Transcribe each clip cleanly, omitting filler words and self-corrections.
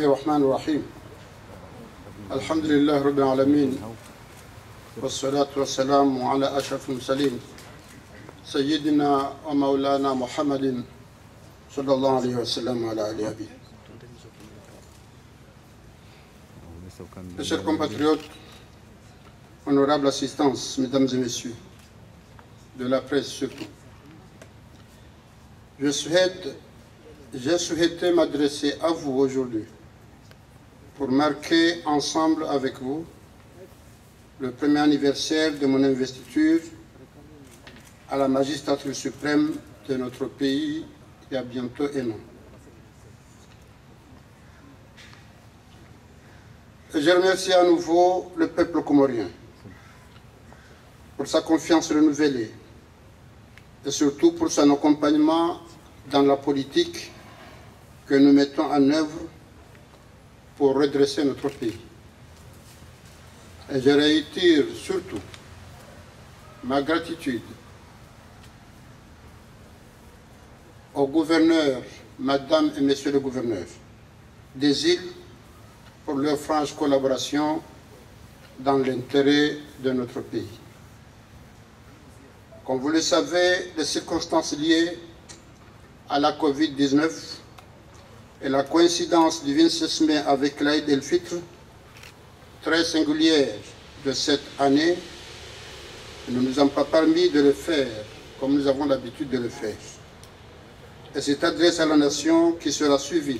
الله الرحمن الرحيم الحمد لله رب العالمين والصلاة والسلام على أشرف المرسلين سيدنا ومولانا محمد صلى الله عليه وسلم على آله وصحبه. Mes chers compatriotes, honorable assistance, mesdames et messieurs, de la presse surtout, j'ai souhaité m'adresser à vous aujourd'hui pour marquer ensemble avec vous le premier anniversaire de mon investiture à la magistrature suprême de notre pays il y a bientôt un an. Je remercie à nouveau le peuple comorien pour sa confiance renouvelée et surtout pour son accompagnement dans la politique que nous mettons en œuvre pour redresser notre pays. Et je réitère surtout ma gratitude aux gouverneurs, madame et messieurs les gouverneurs des îles pour leur franche collaboration dans l'intérêt de notre pays. Comme vous le savez, les circonstances liées à la Covid-19 et la coïncidence du 26 mai avec l'Aïd el-Fitr, très singulière de cette année, ne nous ont pas permis de le faire comme nous avons l'habitude de le faire. Et cette adresse à la nation qui sera suivie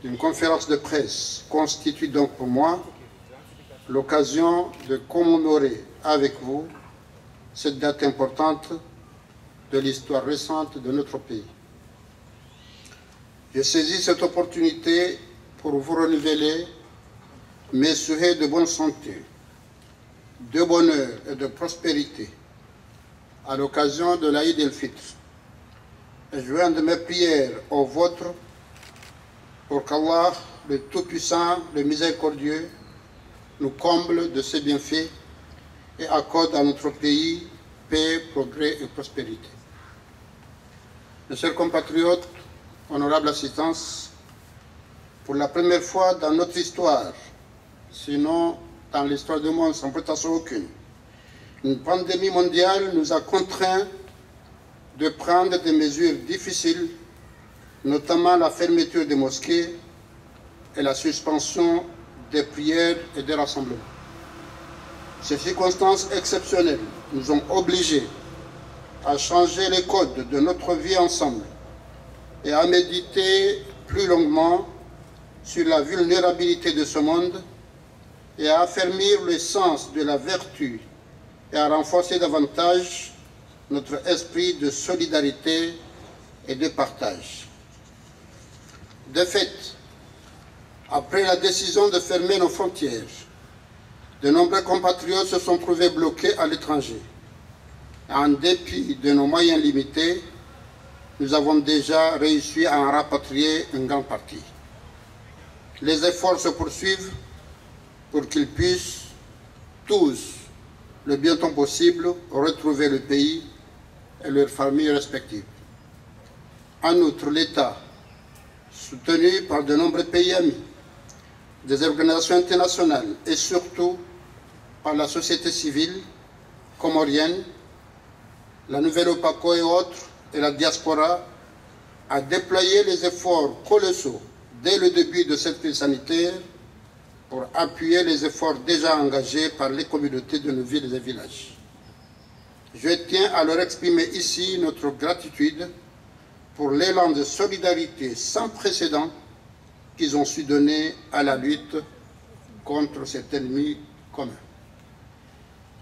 d'une conférence de presse constitue donc pour moi l'occasion de commémorer avec vous cette date importante de l'histoire récente de notre pays. Je saisis cette opportunité pour vous renouveler mes souhaits de bonne santé, de bonheur et de prospérité à l'occasion de l'Aïd el-Fitr. Et je joins de mes prières aux vôtres pour qu'Allah, le Tout-Puissant, le Miséricordieux, nous comble de ses bienfaits et accorde à notre pays paix, progrès et prospérité. Mes chers compatriotes, honorable assistance, pour la première fois dans notre histoire, sinon dans l'histoire du monde sans prétention aucune, une pandémie mondiale nous a contraints de prendre des mesures difficiles, notamment la fermeture des mosquées et la suspension des prières et des rassemblements. Ces circonstances exceptionnelles nous ont obligés à changer les codes de notre vie ensemble et à méditer plus longuement sur la vulnérabilité de ce monde et à affermir le sens de la vertu et à renforcer davantage notre esprit de solidarité et de partage. De fait, après la décision de fermer nos frontières, de nombreux compatriotes se sont trouvés bloqués à l'étranger. En dépit de nos moyens limités, nous avons déjà réussi à en rapatrier une grande partie. Les efforts se poursuivent pour qu'ils puissent tous, le bientôt possible, retrouver le pays et leurs familles respectives. En outre, l'État, soutenu par de nombreux pays amis, des organisations internationales et surtout par la société civile comorienne, la Nouvelle-Opaco et autres, et la diaspora, a déployé les efforts colossaux dès le début de cette crise sanitaire pour appuyer les efforts déjà engagés par les communautés de nos villes et villages. Je tiens à leur exprimer ici notre gratitude pour l'élan de solidarité sans précédent qu'ils ont su donner à la lutte contre cet ennemi commun.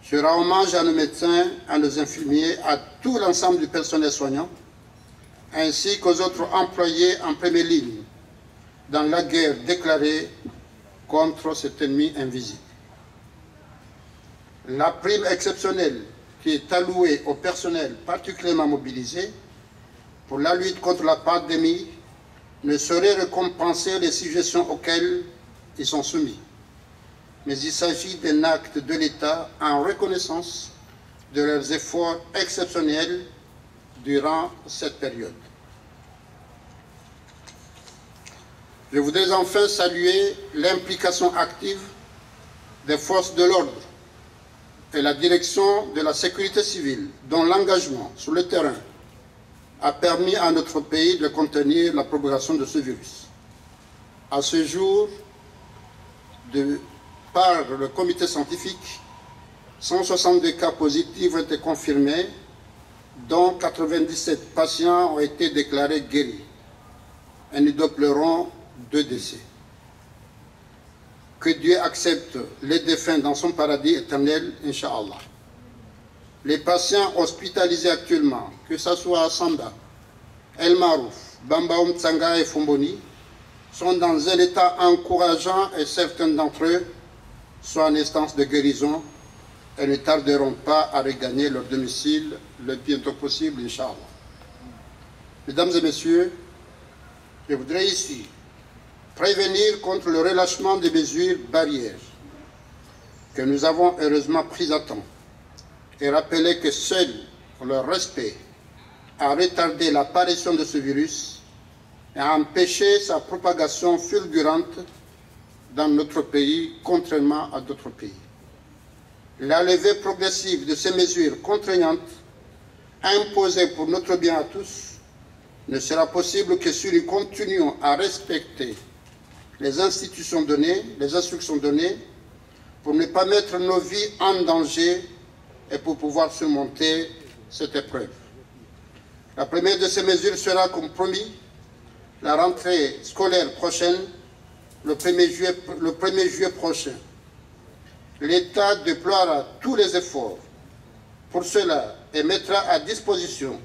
Je rends hommage à nos médecins, à nos infirmiers, à tout l'ensemble du personnel soignant, ainsi qu'aux autres employés en première ligne dans la guerre déclarée contre cet ennemi invisible. La prime exceptionnelle qui est allouée au personnel particulièrement mobilisé pour la lutte contre la pandémie ne saurait récompenser les suggestions auxquelles ils sont soumis. Mais il s'agit d'un acte de l'État en reconnaissance de leurs efforts exceptionnels durant cette période. Je voudrais enfin saluer l'implication active des forces de l'ordre et la direction de la sécurité civile, dont l'engagement sur le terrain a permis à notre pays de contenir la propagation de ce virus. À ce jour, par le comité scientifique, 162 cas positifs ont été confirmés, dont 97 patients ont été déclarés guéris. Et nous déplorons 2 décès. Que Dieu accepte les défunts dans son paradis éternel, Inch'Allah. Les patients hospitalisés actuellement, que ce soit à Samba, El Marouf, Bambaoum, Tsanga et Fomboni, sont dans un état encourageant et certains d'entre eux sont en instance de guérison et ne tarderont pas à regagner leur domicile le plus bientôt possible, Inch'Allah. Mesdames et messieurs, je voudrais ici prévenir contre le relâchement des mesures barrières que nous avons heureusement prises à temps et rappeler que seul leur respect a retardé l'apparition de ce virus et a empêché sa propagation fulgurante dans notre pays, contrairement à d'autres pays. La levée progressive de ces mesures contraignantes, imposées pour notre bien à tous, ne sera possible que si nous continuons à respecter les institutions données, les instructions données, pour ne pas mettre nos vies en danger et pour pouvoir surmonter cette épreuve. La première de ces mesures sera, comme promis, la rentrée scolaire prochaine, le 1er juillet prochain. L'État déploiera tous les efforts pour cela et mettra à disposition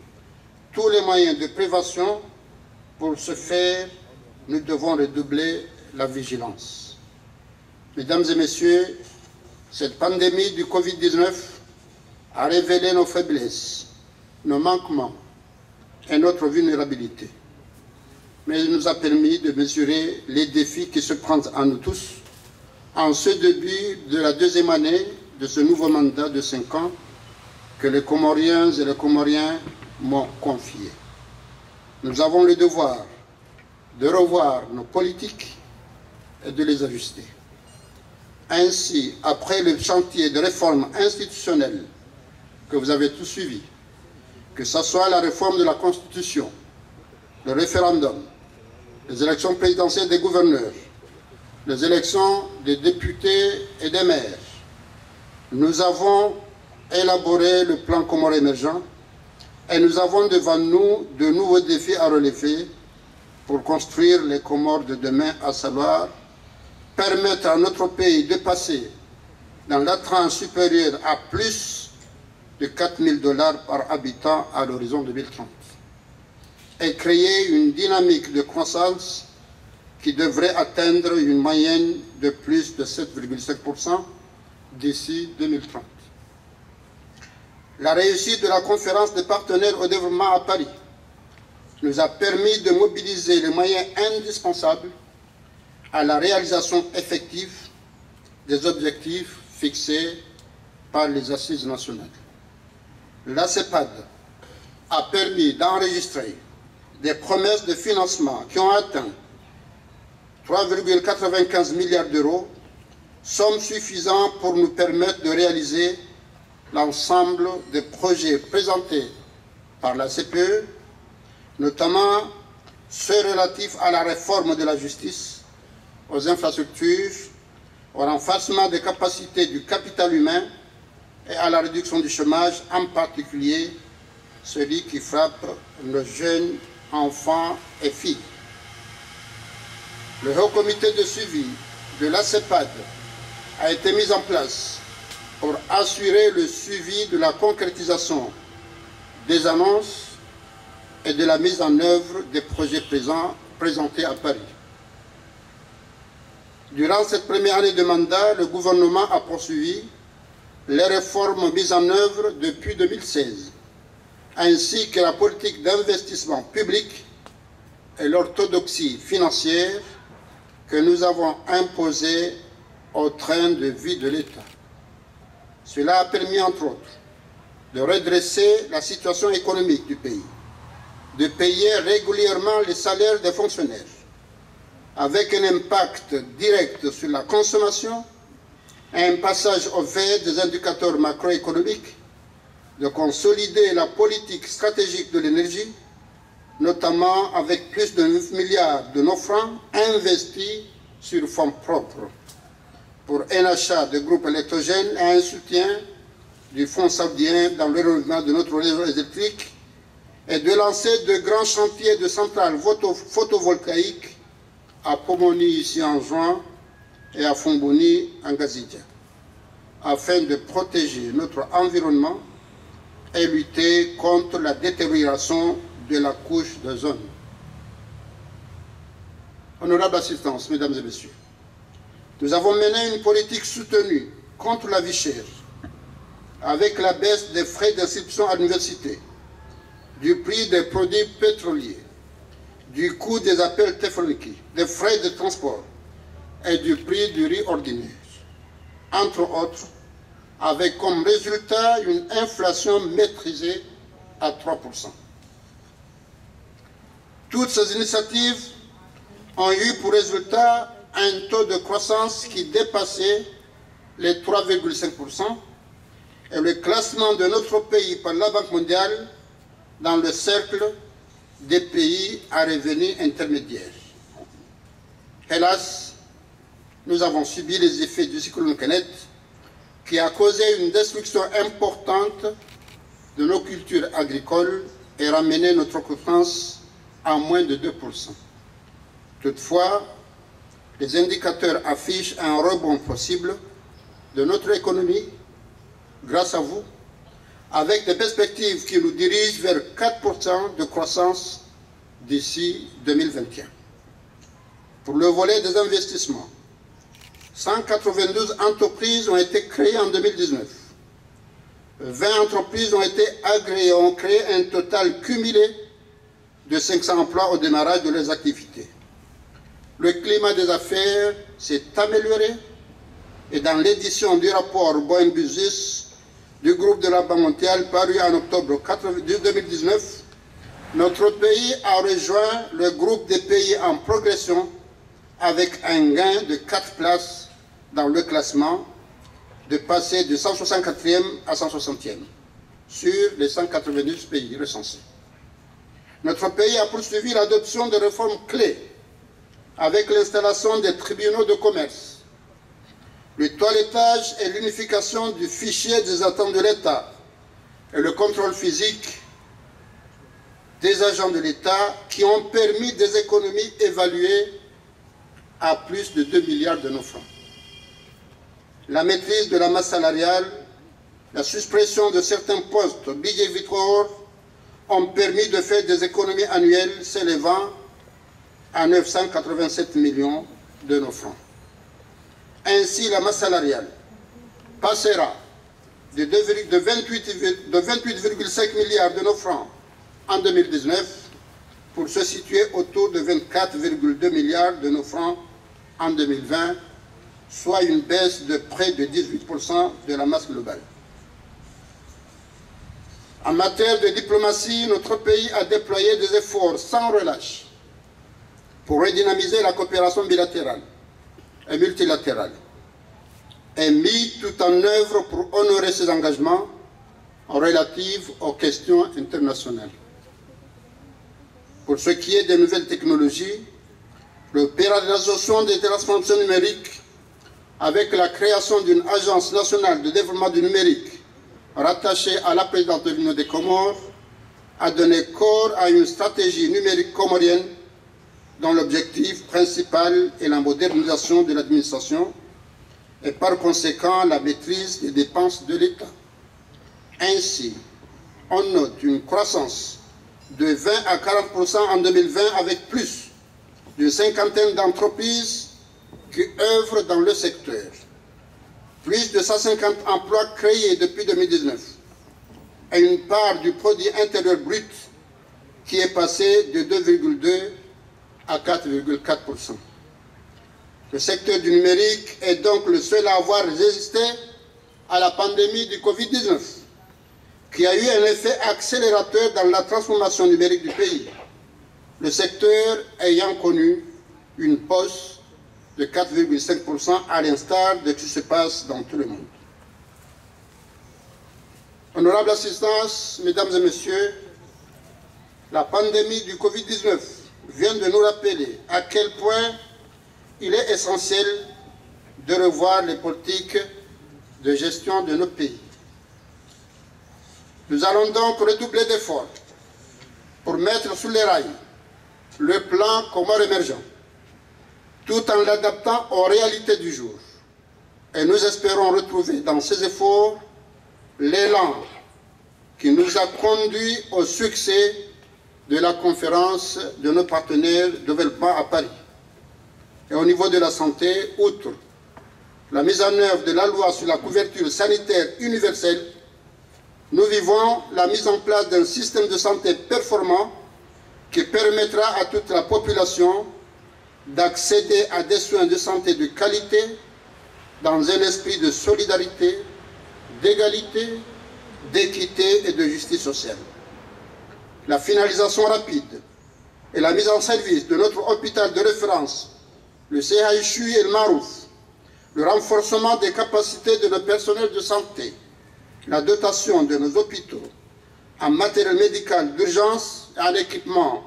tous les moyens de prévention. Pour ce faire, nous devons redoubler la vigilance. Mesdames et messieurs, cette pandémie du Covid-19 a révélé nos faiblesses, nos manquements et notre vulnérabilité. Mais il nous a permis de mesurer les défis qui se prennent à nous tous en ce début de la 2e année de ce nouveau mandat de 5 ans que les Comoriens et les Comoriens m'ont confié. Nous avons le devoir de revoir nos politiques et de les ajuster. Ainsi, après le chantier de réforme institutionnelle que vous avez tous suivi, que ce soit la réforme de la Constitution, le référendum, les élections présidentielles des gouverneurs, les élections des députés et des maires, nous avons élaboré le plan Comores émergent et nous avons devant nous de nouveaux défis à relever pour construire les Comores de demain, à savoir permettre à notre pays de passer dans la tranche supérieure à plus de 4 000 $ par habitant à l'horizon 2030 et créer une dynamique de croissance qui devrait atteindre une moyenne de plus de 7,5% d'ici 2030. La réussite de la conférence des partenaires au développement à Paris nous a permis de mobiliser les moyens indispensables à la réalisation effective des objectifs fixés par les assises nationales. La CEPAD a permis d'enregistrer des promesses de financement qui ont atteint 3,95 milliards d'euros, somme suffisante pour nous permettre de réaliser l'ensemble des projets présentés par la CPE, notamment ceux relatifs à la réforme de la justice, aux infrastructures, au renforcement des capacités du capital humain et à la réduction du chômage, en particulier celui qui frappe nos jeunes enfants et filles. Le Haut Comité de suivi de la CEPAD a été mis en place pour assurer le suivi de la concrétisation des annonces et de la mise en œuvre des projets présentés à Paris. Durant cette première année de mandat, le gouvernement a poursuivi les réformes mises en œuvre depuis 2016, ainsi que la politique d'investissement public et l'orthodoxie financière que nous avons imposée au train de vie de l'État. Cela a permis, entre autres, de redresser la situation économique du pays, de payer régulièrement les salaires des fonctionnaires, avec un impact direct sur la consommation, un passage au fait des indicateurs macroéconomiques, de consolider la politique stratégique de l'énergie, notamment avec plus de 9 milliards de nos francs investis sur fonds propres, pour un achat de groupes électrogènes et un soutien du fonds saoudien dans le développement de notre réseau électrique et de lancer de grands chantiers de centrales photovoltaïques à Pomoni ici en juin et à Fomboni en Gazidja, afin de protéger notre environnement et lutter contre la détérioration de la couche d'ozone. Honorable assistance, mesdames et messieurs, nous avons mené une politique soutenue contre la vie chère, avec la baisse des frais d'inscription à l'université, du prix des produits pétroliers, du coût des appels téléphoniques, des frais de transport et du prix du riz ordinaire, entre autres, avec comme résultat une inflation maîtrisée à 3%. Toutes ces initiatives ont eu pour résultat un taux de croissance qui dépassait les 3,5% et le classement de notre pays par la Banque mondiale dans le cercle des pays à revenus intermédiaires. Hélas, nous avons subi les effets du cyclone Kenneth qui a causé une destruction importante de nos cultures agricoles et ramené notre croissance à moins de 2%. Toutefois, les indicateurs affichent un rebond possible de notre économie grâce à vous, avec des perspectives qui nous dirigent vers 4% de croissance d'ici 2021. Pour le volet des investissements, 192 entreprises ont été créées en 2019. 20 entreprises ont été agréées et ont créé un total cumulé de 500 emplois au démarrage de leurs activités. Le climat des affaires s'est amélioré et dans l'édition du rapport Boeing-Business du groupe de la Banque mondiale paru en octobre 2019, notre pays a rejoint le groupe des pays en progression avec un gain de 4 places dans le classement, de passer de 164e à 160e sur les 192 pays recensés. Notre pays a poursuivi l'adoption de réformes clés avec l'installation des tribunaux de commerce, le toilettage et l'unification du fichier des attentes de l'État et le contrôle physique des agents de l'État qui ont permis des économies évaluées à plus de 2 milliards de nos francs. La maîtrise de la masse salariale, la suppression de certains postes budgétaires ont permis de faire des économies annuelles s'élevant à 987 millions de nos francs. Ainsi, la masse salariale passera de 28,5 milliards de nos francs en 2019 pour se situer autour de 24,2 milliards de nos francs en 2020, soit une baisse de près de 18% de la masse globale. En matière de diplomatie, notre pays a déployé des efforts sans relâche pour redynamiser la coopération bilatérale et multilatérale et mis tout en œuvre pour honorer ses engagements relatifs aux questions internationales. Pour ce qui est des nouvelles technologies, l'opéralisation des transformations numériques avec la création d'une agence nationale de développement du numérique rattachée à la présidence de l'Union des Comores a donné corps à une stratégie numérique comorienne dont l'objectif principal est la modernisation de l'administration et par conséquent la maîtrise des dépenses de l'État. Ainsi, on note une croissance de 20 à 40% en 2020 avec plus d'une cinquantaine d'entreprises qui œuvrent dans le secteur. Plus de 150 emplois créés depuis 2019 et une part du produit intérieur brut qui est passé de 2,2 à 4,4%. Le secteur du numérique est donc le seul à avoir résisté à la pandémie du Covid-19, qui a eu un effet accélérateur dans la transformation numérique du pays, le secteur ayant connu une hausse de 4,5% à l'instar de ce qui se passe dans tout le monde. Honorable assistance, mesdames et messieurs, la pandémie du Covid-19 vient de nous rappeler à quel point il est essentiel de revoir les politiques de gestion de nos pays. Nous allons donc redoubler d'efforts pour mettre sur les rails le plan commun émergent, tout en l'adaptant aux réalités du jour. Et nous espérons retrouver dans ces efforts l'élan qui nous a conduits au succès de la conférence de nos partenaires de développement à Paris. Et au niveau de la santé, outre la mise en œuvre de la loi sur la couverture sanitaire universelle, nous vivons la mise en place d'un système de santé performant qui permettra à toute la population d'accéder à des soins de santé de qualité dans un esprit de solidarité, d'égalité, d'équité et de justice sociale. La finalisation rapide et la mise en service de notre hôpital de référence, le CHU El Marouf, le renforcement des capacités de nos personnels de santé, la dotation de nos hôpitaux en matériel médical d'urgence et en équipement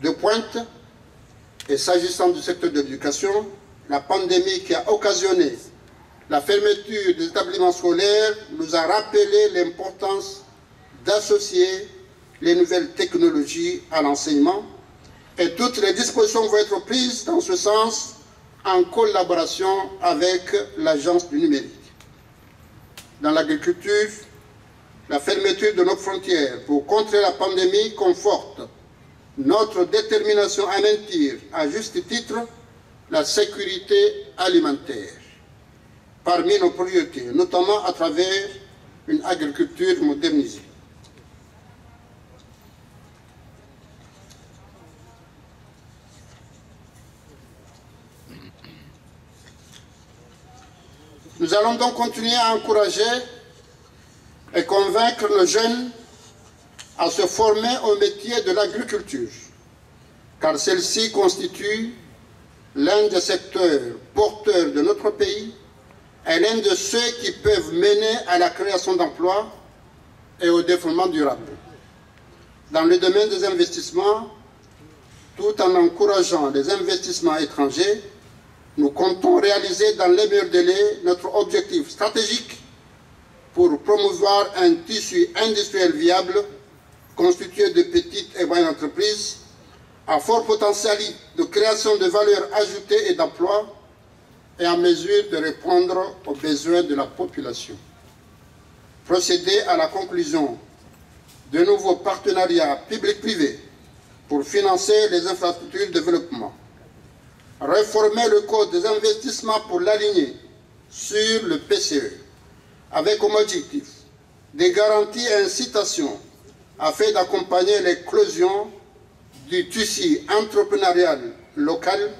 de pointe, et s'agissant du secteur de l'éducation, la pandémie qui a occasionné la fermeture des établissements scolaires nous a rappelé l'importance d'associer les nouvelles technologies à l'enseignement, et toutes les dispositions vont être prises dans ce sens en collaboration avec l'Agence du numérique. Dans l'agriculture, la fermeture de nos frontières pour contrer la pandémie conforte notre détermination à maintenir, à juste titre, la sécurité alimentaire parmi nos priorités, notamment à travers une agriculture modernisée. Nous allons donc continuer à encourager et convaincre nos jeunes à se former au métier de l'agriculture, car celle-ci constitue l'un des secteurs porteurs de notre pays et l'un de ceux qui peuvent mener à la création d'emplois et au développement durable. Dans le domaine des investissements, tout en encourageant les investissements étrangers, nous comptons réaliser dans les meilleurs délais notre objectif stratégique pour promouvoir un tissu industriel viable constitué de petites et moyennes entreprises à fort potentiel de création de valeur ajoutée et d'emplois et en mesure de répondre aux besoins de la population. Procéder à la conclusion de nouveaux partenariats publics-privés pour financer les infrastructures de développement. Réformer le code des investissements pour l'aligner sur le PCE, avec comme objectif des garanties et incitations afin d'accompagner l'éclosion du tissu entrepreneurial local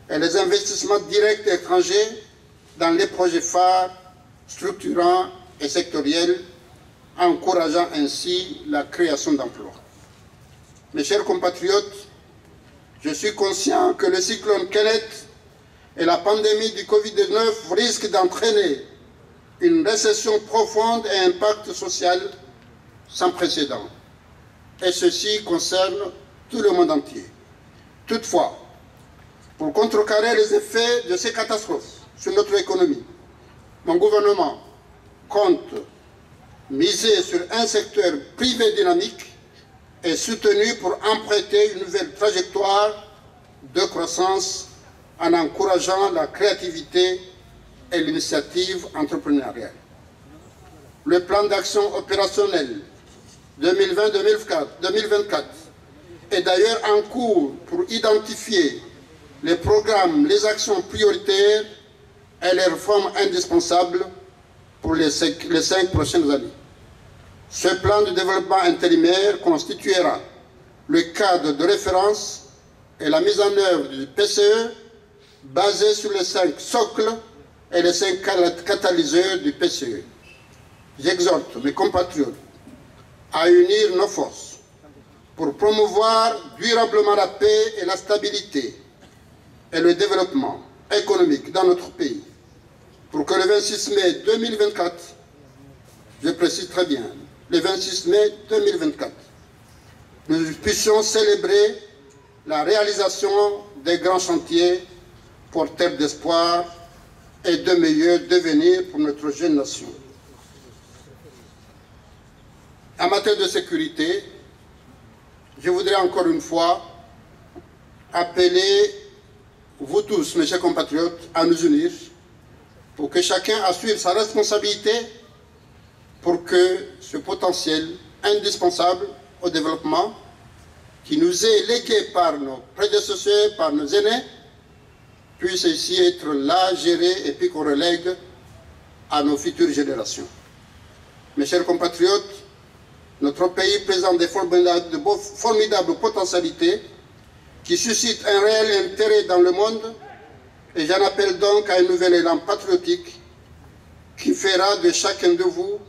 et les investissements directs étrangers dans les projets phares, structurants et sectoriels, encourageant ainsi la création d'emplois. Mes chers compatriotes, je suis conscient que le cyclone Kenneth et la pandémie du Covid-19 risquent d'entraîner une récession profonde et un impact social sans précédent. Et ceci concerne tout le monde entier. Toutefois, pour contrecarrer les effets de ces catastrophes sur notre économie, mon gouvernement compte miser sur un secteur privé dynamique et soutenu pour emprunter une nouvelle trajectoire de croissance en encourageant la créativité et l'initiative entrepreneuriale. Le plan d'action opérationnel 2020-2024 est d'ailleurs en cours pour identifier les programmes, les actions prioritaires et les réformes indispensables pour les 5 prochaines années. Ce plan de développement intérimaire constituera le cadre de référence et la mise en œuvre du PCE basé sur les 5 socles et les 5 catalyseurs du PCE. J'exhorte mes compatriotes à unir nos forces pour promouvoir durablement la paix et la stabilité et le développement économique dans notre pays, pour que le 26 mai 2024, je précise très bien, le 26 mai 2024, nous puissions célébrer la réalisation des grands chantiers porteurs d'espoir et de meilleurs devenirs pour notre jeune nation. En matière de sécurité, je voudrais encore une fois appeler vous tous, mes chers compatriotes, à nous unir pour que chacun assume sa responsabilité pour que ce potentiel indispensable au développement qui nous est légué par nos prédécesseurs, par nos aînés, puisse ici être là, géré et puis qu'on relègue à nos futures générations. Mes chers compatriotes, notre pays présente de formidables potentialités qui suscitent un réel intérêt dans le monde et j'en appelle donc à un nouvel élan patriotique qui fera de chacun de vous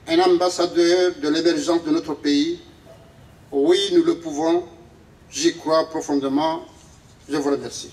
un ambassadeur de l'émergence de notre pays. Oui, nous le pouvons, j'y crois profondément. Je vous remercie.